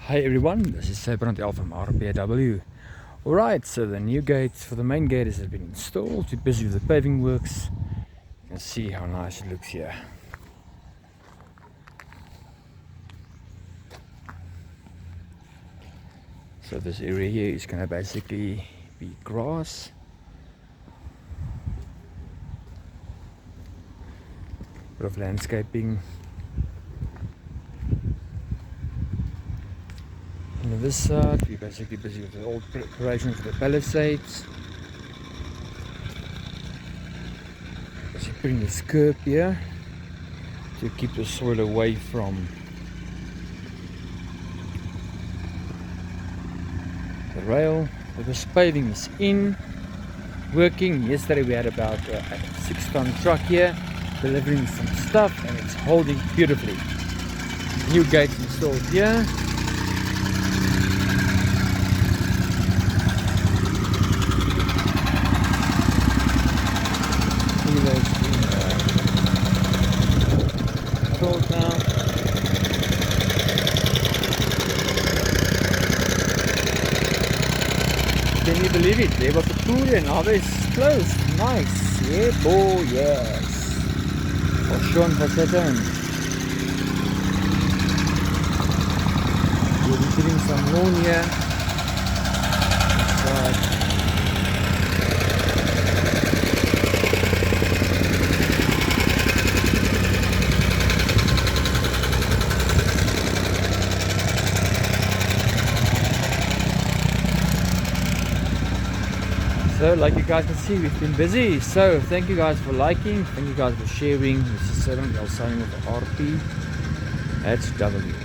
Hi everyone, this is L from RPW. Alright, so the new gate for the main gate has been installed. We're busy with the paving works. You can see how nice it looks here. So this area here is going to basically be grass. Bit of landscaping. And on this side, we're basically busy with the old preparation for the palisades. So putting this curb here to keep the soil away from the rail. So this paving is in, working. Yesterday we had about a 6-ton truck here delivering some stuff, and it's holding beautifully. New gates installed here. Now. Can you believe it? There was a pool and now it's closed. Nice. Yeah, boy, yes. For Sean for certain. We'll be putting some lawn here. Inside. So like you guys can see, we've been busy. So thank you guys for liking, thank you guys for sharing. This is L signing with RPW.